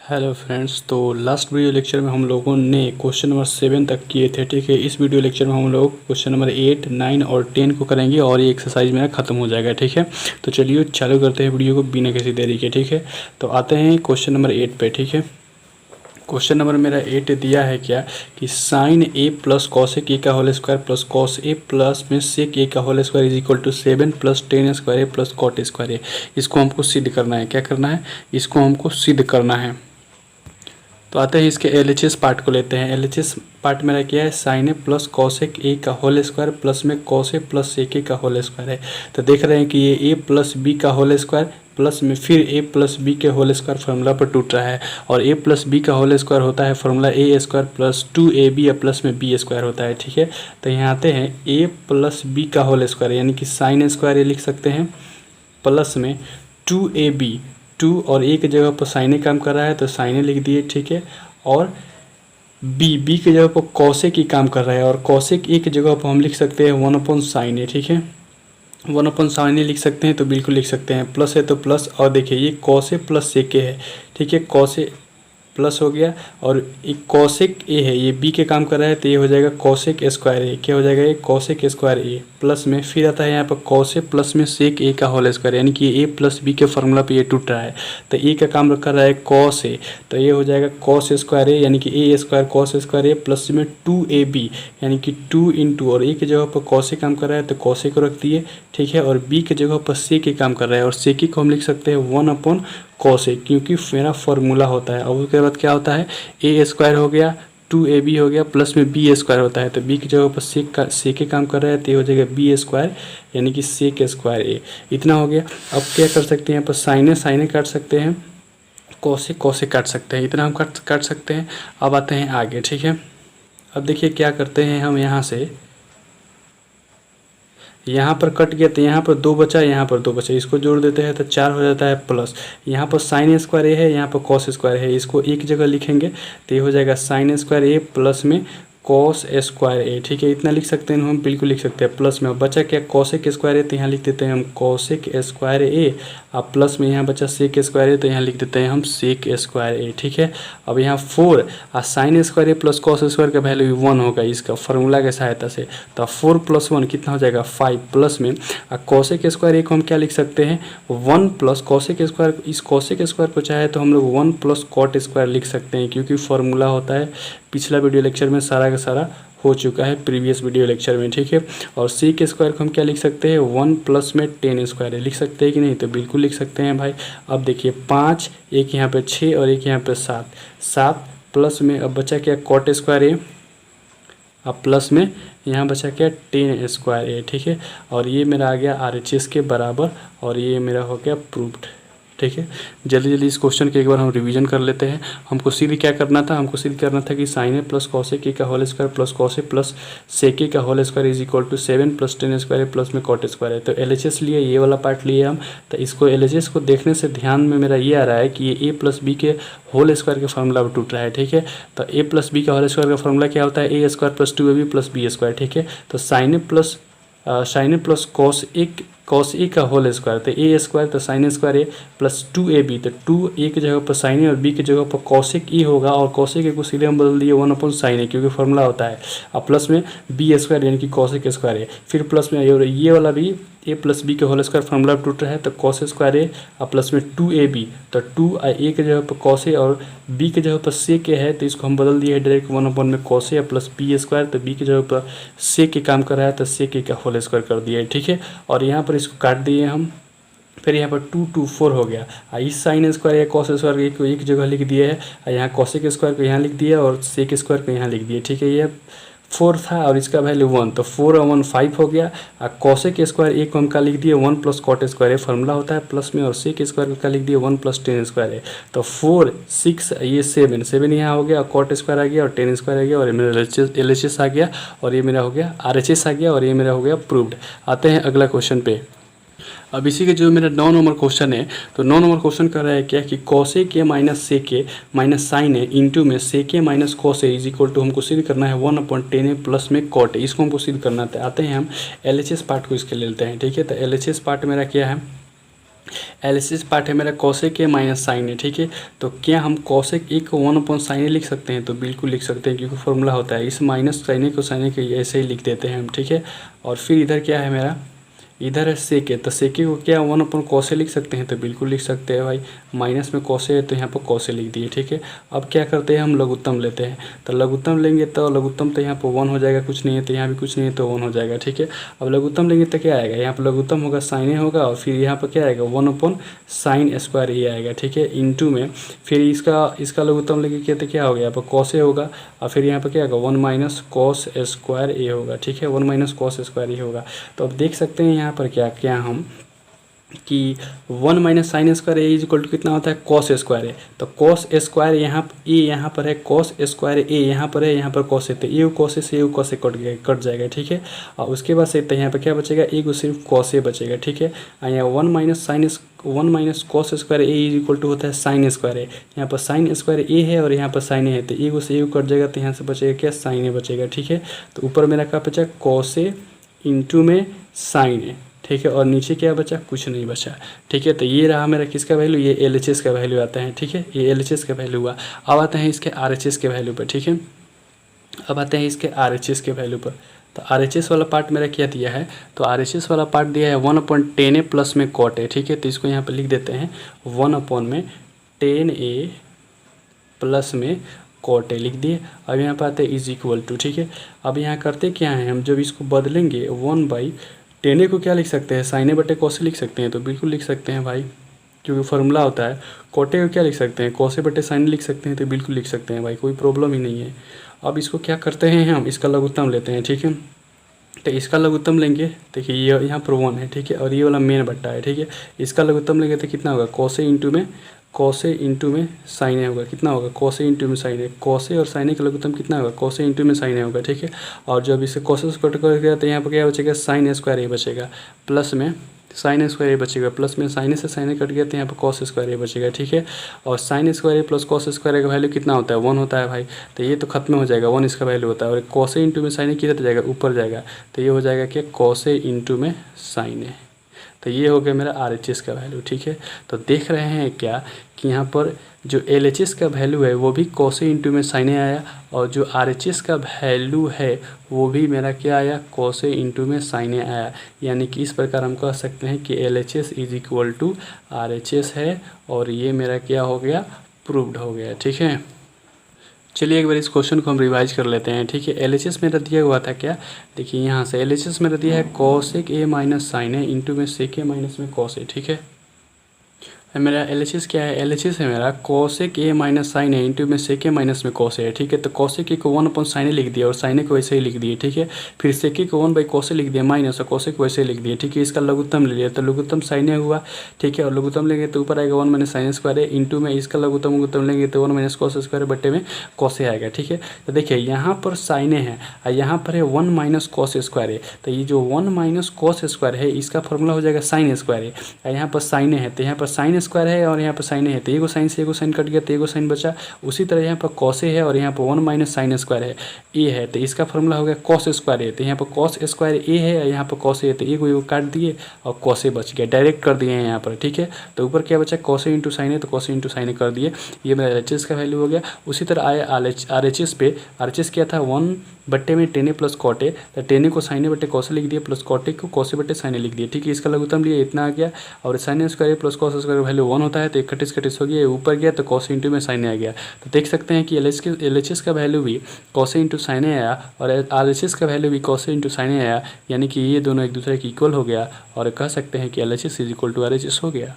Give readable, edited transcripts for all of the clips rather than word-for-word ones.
Hello friends, तो last video lecture में हम लोगों ने क्वेश्चन नंबर 7 तक किए थे। ठीक है, इस वीडियो लेक्चर में हम लोग क्वेश्चन नंबर 8, 9 और 10 को करेंगे और ये एक्सरसाइज मेरा खत्म हो जाएगा। ठीक है, तो चलिए चालू करते हैं वीडियो को बिना किसी देरी के। ठीक है, तो आते हैं क्वेश्चन नंबर 8 पे। ठीक है, क्वेश्चन नंबर मेरा 8 दिया है क्या कि sine A plus cosec A का whole square plus cos A plus में सेक ए का whole square is equal to 7 plus tan square A plus cot square A. इसको हमको सिद्ध करना है। क्या करना है? इसको हमको सिद्ध करना है। तो आते हैं इसके एलएचएस पार्ट को लेते हैं। एलएचएस पार्ट मेरा क्या है? Sine A plus cosec A का होल स्क्वायर प्लस में cos A plus sec A का होल स्क्वायर है। तो देख रहे हैं कि ये ए प्लस बी का होल स्क्वायर प्लस में फिर ए प्लस बी के होल स्क्वायर फार्मूला पर टूट रहा है। और ए प्लस बी का होल स्क्वायर होता है फार्मूला ए स्क्वायर प्लस 2ab या प्लस में बी स्क्वायर होता है। ठीक है, तो यहाँ आते हैं ए प्लस बी का होल स्क्वायर यानी कि साइन स्क्वायर ए लिख सकते हैं प्लस में 2ab, 2 और ए की जगह पर साइने काम कर रहा है तो साइने लिख दिए। ठीक है, और बी की जगह पर कॉसेक की काम कर रहा है और कॉसेक ए की जगह पर हम लिख सकते हैं 1/sin ए। ठीक है, 1/sin ए लिख सकते हैं तो बिल्कुल लिख सकते हैं। प्लस है तो प्लस, और देखिए ये कॉस ए प्लस सेक ए है। ठीक है, कॉस ए प्लस हो गया और एक कॉसेक ए है, ये बी के काम कर रहा है तो ये हो जाएगा कॉसेक स्क्वायर ए। क्या हो जाएगा? ये कॉसेक स्क्वायर ए प्लस में फिर आता है यहाँ पर कॉस ए प्लस में सेक ए का होल स्क्वायर यानी कि ए प्लस बी के फार्मूला पे ये टूट रहा है तो ए का काम कर रहा है कॉस ए, तो ये हो जाएगा कॉस स्क्वायर ए यानी कि ए square cos square A plus में 2ab यानी कि 2 इंटू, और ए की जगह पर कॉस ए काम कर रहा है तो कॉस ए को रख दिए। ठीक है, और बी की जगह पर सेक ए काम कर रहा है और सेक ए को हम लिख सकते हैं 1/cos ए क्योंकि मेरा फॉर्मूला होता है। अब उसके बाद क्या होता है? ए स्क्वायर हो गया 2ab हो गया प्लस में बी स्क्वायर होता है तो बी की जगह पर सेक ए काम कर रहा है तो ये हो जाएगा बी स्क्वायर यानी कि सेक स्क्वायर ए। इतना हो गया। अब क्या कर सकते हैं? यहाँ पर साइने काट सकते हैं, कॉसे काट सकते हैं, इतना हम काट सकते हैं। अब आते हैं आगे। ठीक है, अब देखिए क्या करते हैं हम, यहाँ से यहाँ पर कट गया तो यहाँ पर 2 बचा, यहाँ पर 2 बचा, इसको जोड़ देते हैं तो 4 हो जाता है प्लस। यहाँ पर साइन स्क्वायर ए है, यहाँ पर कॉस स्क्वायर है, इसको एक जगह लिखेंगे तो ये हो जाएगा साइन स्क्वायर ए प्लस में कॉस स्क्वायर ए। ठीक है, इतना लिख सकते हैं हम, बिल्कुल लिख सकते हैं। प्लस में बचा क्या? कॉसेक स्क्वायर ए तो यहाँ लिख देते हैं हम कॉसेक स्क्वायर ए, और प्लस में यहाँ बचा सेक स्क्वायर ए तो यहाँ लिख देते हैं हम सेक स्क्वायर ए। ठीक है, अब यहाँ 4 और sign square A plus cos square का वैल्यू 1 होगा इसका फार्मूला की सहायता से, तो 4 + 1 कितना हो जाएगा? 5 प्लस में कॉसेक स्क्वायर ए को हम क्या लिख सकते हैं? 1 प्लस कॉसेक स्क्वायर। इस कॉसेक स्क्वायर को चाहे तो हम लोग 1 प्लस कॉट स्क्वायर लिख सकते हैं क्योंकि फार्मूला होता है। पिछला वीडियो लेक्चर में सारा का सारा हो चुका है प्रीवियस वीडियो लेक्चर में। ठीक है, और सी के स्क्वायर को हम क्या लिख सकते हैं? 1 प्लस में 10 स्क्वायर है। लिख सकते हैं कि नहीं? तो बिल्कुल लिख सकते हैं भाई। अब देखिए 5, एक यहाँ पे 6 और एक यहाँ पे 7 प्लस में अब बचा क्या? कॉट स्क्वायर है, अब प्लस में यहाँ बचा क्या? 10 स्क्वायर है। ठीक है, और ये मेरा आ गया RHS के बराबर और ये मेरा हो गया प्रूव्ड। ठीक है, जल्दी जल्दी इस क्वेश्चन के एक बार हम रिवीजन कर लेते हैं। हमको सिद्ध क्या करना था? हमको सिद्ध करना था कि sine A plus cosec A का whole square plus cos A plus sec A का whole square is equal to 7 plus 10 square A plus में कॉट स्क्वायर है। तो एलएचएस लिए, ये वाला पार्ट लिए हम। तो इसको एलएचएस को देखने से ध्यान में मेरा ये आ रहा है कि ये ए प्लस बी के होल स्क्वायर के फार्मूला पर टूट रहा है। ठीक है, तो ए प्लस बी का होल स्क्वायर का फार्मूला क्या होता है? A square plus 2ab plus B square. ठीक है, तो sine A plus cos A का होल स्क्वायर तो ए स्क्वायर तो sine square A plus 2ab, तो 2 ए की जगह पर साइन ए और बी की जगह पर कॉसेक ई होगा और कॉसेक ए को सीधे हम बदल दिए 1/sin ए क्योंकि फार्मूला होता है। और प्लस में बी स्क्वायर यानी कि कॉसेक स्क्वायर ए, फिर प्लस में ये वाला भी ए प्लस बी के होल स्क्वायर फार्मूला टूट रहा है तो कॉस स्क्वायर ए और प्लस में 2ab, तो 2 ए की जगह पर कॉस ए और बी की जगह पर सेक ए है तो इसको हम बदल दिए डायरेक्ट 1/, में cos A plus B square, तो बी की जगह पर सेक ए काम कर रहा है तो सेक ए का होल स्क्वायर कर दिया है। ठीक है, और यहाँ पर इसको काट दिए हम, फिर यहाँ पर 2 2 4 हो गया। इस साइन स्क्वायर या कॉस स्क्वायर को एक जगह लिख दिए है, यहाँ कॉसेक स्क्वायर को यहाँ लिख दिया और सेक स्क्वायर को यहाँ लिख दिया। ठीक है, ये 4 था और इसका वैल्यू 1, तो 4 और 1 5 हो गया। और कॉसेक स्क्वायर एक को हम क्या लिख दिए? 1 प्लस कॉट स्क्वायर है, फार्मूला होता है प्लस में, और सेक स्क्वायर को क्या लिख दिए? 1 प्लस 10 स्क्वायर है। तो 4 6 ये 7 यहाँ हो गया और कॉट स्क्वायर आ गया और 10 स्क्वायर आ गया और ये मेरा एलएचएस आ गया और ये मेरा हो गया RHS आ गया और ये मेरा हो गया प्रूव्ड। आते हैं अगला क्वेश्चन पे। अब इसी के जो मेरा 9 नंबर क्वेश्चन है, तो 9 नंबर क्वेश्चन कर रहा है क्या कि cosec A minus sec A minus sine A into में sec A minus cos A is equal to, हमको सिद्ध करना है 1/10 ए प्लस में कॉट ए। इसको हमको सिद्ध करना है। आते हैं हम एलएचएस पार्ट को इसके ले लेते हैं। ठीक है, तो एलएचएस पार्ट मेरा क्या है? एलएचएस पार्ट है मेरा कोसेक ए माइनस साइन ए, ठीक है। तो क्या हम कोसेक ए को 1/sin ए लिख सकते हैं? तो बिल्कुल लिख सकते हैं, क्योंकि फॉर्मूला होता है इस माइनस साइन ए को साइन ए के ऐसे ही लिख देते हैं हम, ठीक है। और फिर इधर क्या है मेरा, इधर है सेक ए, तो सेक ए को क्या 1/cos ए लिख सकते हैं? तो बिल्कुल लिख सकते हैं भाई, माइनस में cos ए है तो यहाँ पर cos ए लिख दिए, ठीक है। अब क्या करते हैं हम, लघुत्तम लेते हैं। तो लघुत्तम लेंगे तो लघुत्तम तो यहाँ पर 1 हो जाएगा, कुछ नहीं है तो यहाँ भी कुछ नहीं है तो 1 हो जाएगा, ठीक है। अब लघुत्तम लेंगे तो क्या आएगा, यहाँ पर लघुत्तम होगा साइन ए होगा, और फिर यहाँ पर क्या आएगा 1/sin² ए आएगा, ठीक है, इंटू में फिर इसका लघुत्तम लेंगे क्या, तो क्या हो गया यहाँ पर cos ए होगा, और फिर यहाँ पर क्या होगा 1 - cos² ए होगा, ठीक है, 1 - cos² ए होगा। तो अब देख सकते हैं यहाँ पर क्या हम कि 1 - sin² A is equal to कितना होता है cos² ए। तो cos² यहाँ पर है, cos² ए यहाँ पर है, यहाँ पर cos ए, तो ये cos ए से ये cos ए कट जाएगा, ठीक है। और उसके बाद से यहाँ पर क्या बचेगा, एक सिर्फ cos ए बचेगा, ठीक है। और यहाँ 1 - cos² A is equal to होता है sin² ए। यहाँ पर sin² ए है और यहाँ पर sin ए है, तो एक से एक कट जाएगा, तो यहाँ से बचेगा क्या, sin ए बचेगा, ठीक है। तो ऊपर मेरा क्या बचा, cos ए इंटू में sin ए, ठीक है, और नीचे क्या बचा, कुछ नहीं बचा, ठीक है। तो ये रहा मेरा किसका वैल्यू, ये एलएचएस का वैल्यू आता है, ठीक है, ये एलएचएस का वैल्यू हुआ। अब आते हैं इसके आरएचएस के वैल्यू पर, ठीक है। अब आते हैं इसके आरएचएस के वैल्यू पर। तो आरएचएस वाला पार्ट मेरा क्या दिया है, तो आरएचएस वाला पार्ट दिया है 1/10 प्लस में cot ए, ठीक है। तो इसको यहाँ पर लिख देते हैं 1/10 प्लस में cot ए लिख दिए। अब यहाँ पर आते हैं इज इक्वल टू, ठीक है। अब यहाँ करते क्या है, हम जब इसको बदलेंगे 1/10 को क्या लिख सकते हैं, sin ए / cos ए लिख सकते हैं, तो बिल्कुल लिख सकते हैं भाई, क्योंकि फार्मूला होता है। cot ए को क्या लिख सकते हैं, cos ए / sin ए लिख सकते हैं, तो बिल्कुल लिख सकते हैं भाई, कोई प्रॉब्लम ही नहीं है। अब इसको क्या करते हैं, हम इसका लघुत्तम लेते हैं, ठीक है। तो इसका लघुत्तम लेंगे, देखिए ये यहाँ पर 1 है, ठीक है, और ये वाला मेन बट्टा है, ठीक है। इसका लघुत्तम लेंगे तो कितना होगा, cos ए इंटू में sin ए होगा, कितना होगा, cos ए इंटू में sin ए, cos ए और sin ए का लघुत्तम कितना होगा, cos ए इंटू में sin ए होगा, ठीक है। और जब इसे cos ए कट कर गया तो यहाँ पर क्या बचेगा, sin² ए बचेगा, प्लस में sin² ए बचेगा, प्लस में sin ए से sin ए कट गया तो यहाँ पर cos² ए बचेगा, ठीक है। और sin² ए प्लस cos² ए का वैल्यू कितना होता है, 1 होता है भाई, तो ये तो खत्म हो जाएगा, 1 इसका वैल्यू होता है। और cos ए इंटू में sin ए किधर जाएगा, ऊपर जाएगा, तो ये हो जाएगा क्या, cos ए इंटू में sin ए। तो ये हो गया मेरा आरएचएस का वैल्यू, ठीक है। तो देख रहे हैं क्या कि यहाँ पर जो एलएचएस का वैल्यू है वो भी cos ए इंटू में sin ए आया, और जो आरएचएस का वैल्यू है वो भी मेरा क्या आया, cos ए इंटू में sin ए आया। यानी कि इस प्रकार हम कह सकते हैं कि LHS is equal to RHS है, और ये मेरा क्या हो गया, प्रूव्ड हो गया, ठीक है। चलिए एक बार इस क्वेश्चन को हम रिवाइज कर लेते हैं, ठीक है। एलएचएस मेरा दिया हुआ था क्या, देखिए यहाँ से एलएचएस मेरा दिया है cosec a minus sine A into में sec a माइनस में cos ए, ठीक है। मेरा एलएचएस क्या है, एलएचएस है मेरा cosec a minus sine A into में sec a माइनस में cos ए, ठीक है। तो cosec को 1/sin ए लिख दिया और sin ए को वैसे ही लिख दिए, ठीक है। फिर sec को 1/cos ए लिख दिया माइनस, और cos को वैसे ही लिख दिए, ठीक है। इसका लघुत्तम ले लिया तो लघुत्तम sin ए हुआ, ठीक है। और लघुत्तम लेंगे तो ऊपर आएगा 1 - sin² ए इंटू में इसका लघुत्तम लेंगे तो 1 - cos² बट्टे में cos ए आएगा, ठीक है। तो देखिए यहाँ पर sin ए है और यहाँ पर है 1 - cos² ए, तो ये जो 1 - cos² है इसका फॉर्मूला हो जाएगा sin² ए, और यहाँ पर sin ए है तो यहाँ पर sin² है और यहाँ पर sin ए है, तो एगो साइन से एगो साइन कट गया तो एगो साइन बचा। उसी तरह यहाँ पर cos ए है और यहाँ पर 1 - sin² है, ए है, तो इसका फॉर्मूला हो गया cos² ए, तो यहाँ पर cos² ए है और यहाँ पर cos ए, तो एगो काट दिए और cos ए बच गया, डायरेक्ट कर दिए हैं यहाँ पर, ठीक है। तो ऊपर क्या बचा, cos ए इंटू साइन ए, तो cos ए इंटू साइन ए कर दिए, ये मेरा एलएचएस का वैल्यू हो गया। उसी तरह आया आरएचएस पे, आरएचएस क्या था 1/10 प्लस cot ए, तो 10 को sin ए बटे cos ए लिख दिया, प्लस cot ए को cos ए बटे sin ए लिख दिया, ठीक है। इसका लघुत्तम लिया, इतना आ गया, और sin ए² प्लस cos ए² वैल्यू 1 होता है, तो 31 हो गया, ऊपर गया तो cos इंटू में sin ए आ गया। तो देख सकते हैं कि एलएचएस का वैल्यू भी cos इंटू sin ए आया और आरएचएस का वैल्यू भी cos इंटू sin ए आया, यानी कि ये दोनों एक दूसरे के इक्वल हो गया, और कह सकते हैं कि LHS is equal to RHS हो गया।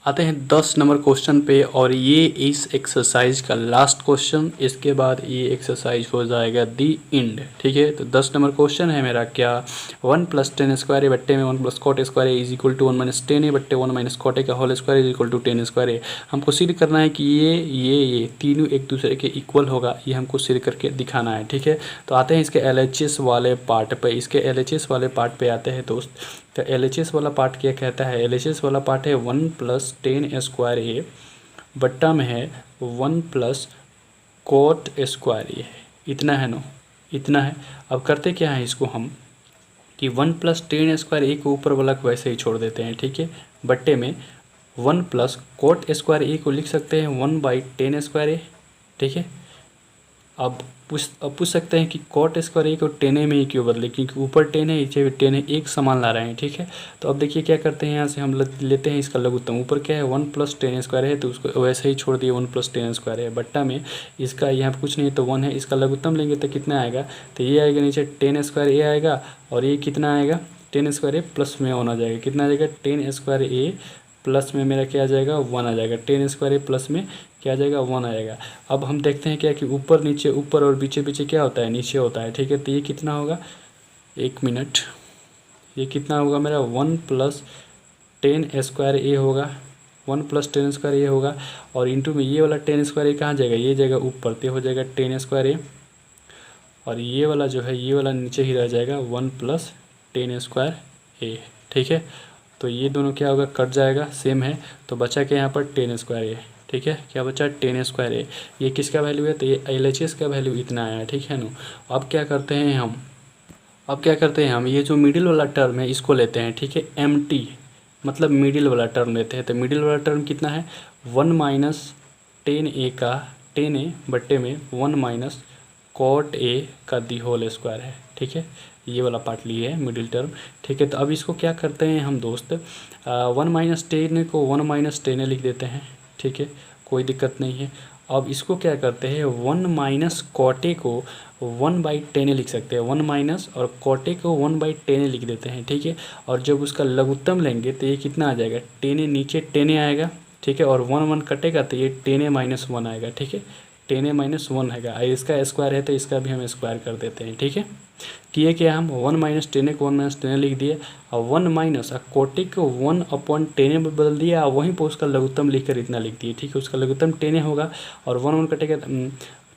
आते हैं 10 नंबर क्वेश्चन पे, और ये इस एक्सरसाइज का लास्ट क्वेश्चन, इसके बाद ये एक्सरसाइज हो जाएगा दी एंड, ठीक है। तो 10 नंबर क्वेश्चन है मेरा क्या, 1 + tan² ए बट्टे में 1 + cot² A is equal to 1 - tan A बट्टे 1 - cot ए का whole square is equal to tan² A. हमको सिद्ध करना है कि ये तीनों एक दूसरे के इक्वल होगा, ये हमको सिद्ध करके दिखाना है, ठीक है। तो आते हैं इसके एलएचएस वाले पार्ट पे, इसके एलएचएस वाले पार्ट पे आते हैं दोस्त। तो एलएचएस वाला पार्ट क्या कहता है, एलएचएस वाला पार्ट है 1 + tan² ए बट्टा में है 1 + cot² ए, इतना है नो, इतना है। अब करते क्या है, इसको हम कि 1+tan² ए को ऊपर वाला को वैसे ही छोड़ देते हैं, ठीक है, बट्टे में 1+cot² ए को लिख सकते हैं 1/tan², ठीक है। अब पूछ सकते हैं कि cot² ए को tan ए में ही क्यों बदले, क्योंकि ऊपर tan है नीचे भी tan है, एक समान ला रहे हैं, ठीक है। तो अब देखिए क्या करते हैं, यहाँ से हम लेते हैं इसका लघुत्तम। ऊपर क्या है 1+tan² है, तो उसको वैसे ही छोड़ दिए 1+tan² है, बट्टा में इसका यहाँ पर कुछ नहीं है तो 1 है, इसका लघुत्तम लेंगे तो कितना आएगा, तो ये आएगा नीचे tan² ए आएगा, और ये कितना आएगा tan² ए प्लस में 1 आ जाएगा, कितना आ जाएगा tan² ए प्लस में मेरा क्या आ जाएगा 1 आ जाएगा, tan² ए प्लस में क्या आ जाएगा 1 आएगा। अब हम देखते हैं क्या कि ऊपर नीचे, ऊपर और पीछे पीछे क्या होता है, नीचे होता है, ठीक है। तो ये कितना होगा, 1 मिनट, ये कितना होगा मेरा 1+tan² ए होगा, 1+tan² ए होगा, और इंटू में ये वाला tan² ए कहाँ जाएगा, ये जाएगा ऊपर, तो हो जाएगा tan² ए, और ये वाला जो है ये वाला नीचे ही रह जाएगा 1+tan² ए, ठीक है। तो ये दोनों क्या होगा, कट जाएगा, सेम है, तो बचा क्या यहाँ पर tan² ए, ठीक है। क्या बचा tan² ए, ये किसका वैल्यू है, तो ये LHS का वैल्यू इतना आया, ठीक है ना। अब क्या करते हैं हम, ये जो मिडिल वाला टर्म है इसको लेते हैं, ठीक है, MT मतलब मिडिल वाला टर्म लेते हैं। तो मिडिल वाला टर्म कितना है 1-tan ए का tan ए बट्टे में 1-cot ए का दी होल स्क्वायर है, ठीक है। ये वाला पार्ट लिए है मिडिल टर्म, ठीक है। तो अब इसको क्या करते हैं हम दोस्त, 1-tan को 1-tan लिख देते हैं, ठीक है, कोई दिक्कत नहीं है। अब इसको क्या करते हैं 1-cot ए को 1/tan लिख सकते हैं, 1- और cot ए को 1/tan लिख देते हैं, ठीक है। और जब उसका लघुत्तम लेंगे तो ये कितना आ जाएगा, tan ए नीचे tan ए आएगा, ठीक है, और 1 कटेगा तो ये tan ए - 1 आएगा, ठीक है, tan ए - 1 आएगा। इसका स्क्वायर है तो इसका भी हम स्क्वायर कर देते हैं, ठीक है। किए क्या हम 1-tan ए को 1-tan लिख दिए, और 1- और cot ए को 1/tan में बदल दिया, और वहीं पर उसका लघुत्तम लिखकर इतना लिख दिए, ठीक है। उसका लघुत्तम tan ए होगा, और 1 कटेगा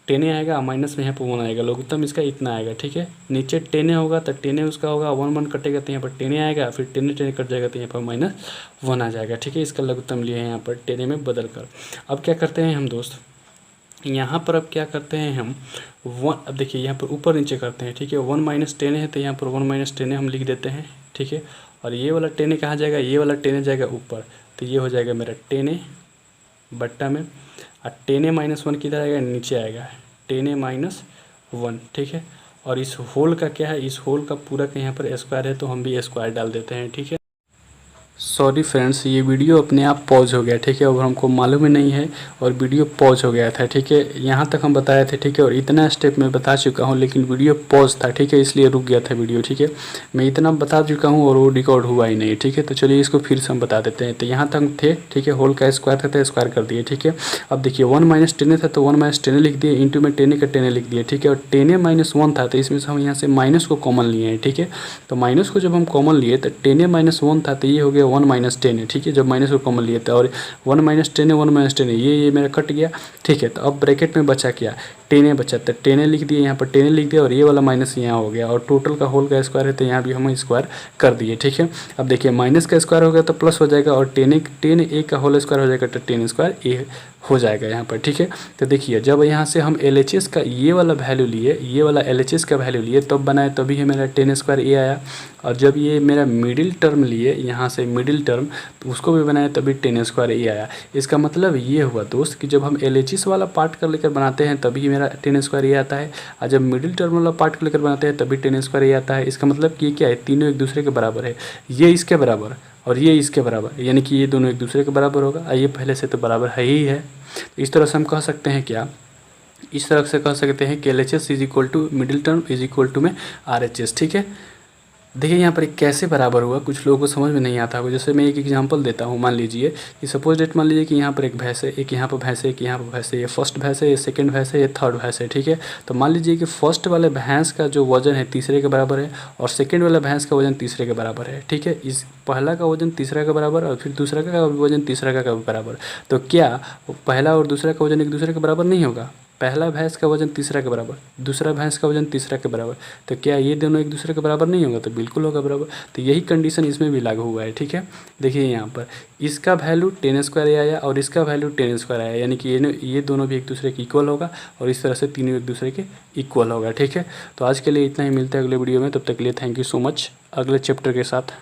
tan ए आएगा, माइनस में यहाँ पर 1 आएगा, लघुत्तम इसका इतना आएगा, ठीक है। नीचे tan ए होगा तो tan ए उसका होगा, 1 कटेगा तो यहाँ पर tan ए आएगा, फिर tan कट जाएगा तो यहाँ पर -1 आ जाएगा, ठीक है। इसका लघुत्तम लिए हैं यहाँ पर tan ए में बदल कर। अब क्या करते हैं हम दोस्त, यहाँ पर अब क्या करते हैं हम अब देखिए यहाँ पर ऊपर नीचे करते हैं, ठीक है। 1-tan है तो यहाँ पर 1-tan हम लिख देते हैं, ठीक है। और ये वाला tan ए कहाँ जाएगा, ये वाला tan ए जाएगा ऊपर, तो ये हो जाएगा मेरा tan ए बट्टा में, और tan ए - 1 किधर आएगा, नीचे आएगा, tan ए - 1, ठीक है। और इस होल का क्या है, इस होल का पूरा का यहाँ पर स्क्वायर है, तो हम भी स्क्वायर डाल देते हैं, ठीक है। सॉरी फ्रेंड्स, ये वीडियो अपने आप पॉज हो गया, ठीक है, और हमको मालूम ही नहीं है, और वीडियो पॉज हो गया था, ठीक है। यहाँ तक हम बताए थे, ठीक है, और इतना स्टेप मैं बता चुका हूँ, लेकिन वीडियो पॉज था, ठीक है, इसलिए रुक गया था वीडियो, ठीक है। मैं इतना बता चुका हूँ और वो रिकॉर्ड हुआ ही नहीं, ठीक है। तो चलिए इसको फिर से हम बता देते हैं। तो यहाँ तक थे, ठीक है, होल का स्क्वायर था तो स्क्वायर कर दिए, ठीक है। अब देखिए 1-tan था तो 1-tan लिख दिए, इंटू में tan का tan लिख दिए, ठीक है। और tan ए - 1 था तो इसमें से हम यहाँ से माइनस को कॉमन लिए हैं, ठीक है। तो माइनस को जब हम कॉमन लिए तो tan ए - 1 था तो ये हो गया 1-tan है, ठीक है, जब माइनस को कॉमन लिए थे। और 1-tan 1-tan ये मेरा कट गया, ठीक है। तो अब ब्रैकेट में बचा क्या, tan बचा, तो tan लिख दिए, यहाँ पर tan लिख दिया, और ये वाला माइनस यहाँ हो गया, और टोटल का होल का स्क्वायर है तो यहाँ भी हम स्क्वायर कर दिए, ठीक है। अब देखिए माइनस का स्क्वायर हो गया तो प्लस हो जाएगा, और tan ए का होल स्क्वायर हो जाएगा तो tan² ए हो जाएगा यहाँ पर, ठीक है। तो देखिए जब यहाँ से हम LHS का ये वाला वैल्यू लिए, ये वाला LHS का वैल्यू लिए, तब बनाए तभी है मेरा tan² ए आया। और जब ये मेरा मिडिल टर्म लिए, यहाँ से मिडिल टर्म, तो उसको भी बनाए तभी tan² ए आया। इसका मतलब ये हुआ दोस्त कि जब हम LHS वाला पार्ट कर लेकर बनाते हैं तभी मेरा tan² ए आता है, और जब मिडिल टर्म वाला पार्ट को लेकर बनाते हैं तभी tan² ए आता है। इसका मतलब कि क्या है, तीनों एक दूसरे के बराबर है, ये इसके बराबर और ये इसके बराबर, यानी कि ये दोनों एक दूसरे के बराबर होगा, ये पहले से तो बराबर है ही है। तो इस तरह से हम कह सकते हैं क्या, इस तरह से कह सकते हैं कि LHS = मिडिल टर्म = में RHS, ठीक है। देखिए यहाँ पर कैसे बराबर हुआ, कुछ लोगों को समझ में नहीं आता होगा। जैसे मैं एक एग्जांपल देता हूँ, मान लीजिए कि सपोज डेट, मान लीजिए कि यहाँ पर एक भैंस है, एक यहाँ पर भैंस है, एक यहाँ पर भैंस है, ये फर्स्ट भैंस है, ये सेकंड भैंस है, ये थर्ड भैंस है, ठीक है। तो मान लीजिए कि फर्स्ट वाले भैंस का जो वजन है तीसरे के बराबर है, और सेकंड वाला भैंस का वजन तीसरे के बराबर है, ठीक है। इस पहला का वजन तीसरा के बराबर, और फिर दूसरा का वजन तीसरा का बराबर। तो क्या पहला और दूसरा का वजन एक दूसरे के बराबर नहीं होगा, पहला भैंस का वजन तीसरा के बराबर, दूसरा भैंस का वजन तीसरा के बराबर, तो क्या ये दोनों एक दूसरे के बराबर नहीं होगा? तो बिल्कुल होगा बराबर। तो यही कंडीशन इसमें भी लागू हुआ है। ठीक है, देखिए यहाँ पर इसका वैल्यू 10² आया और इसका वैल्यू 10² आया, यानी कि ये दोनों भी एक दूसरे के इक्वल होगा और इस तरह से तीनों एक दूसरे के इक्वल होगा। ठीक है, तो आज के लिए इतना ही, मिलते हैं अगले वीडियो में, तब तक के लिए थैंक यू सो मच अगले चैप्टर के साथ।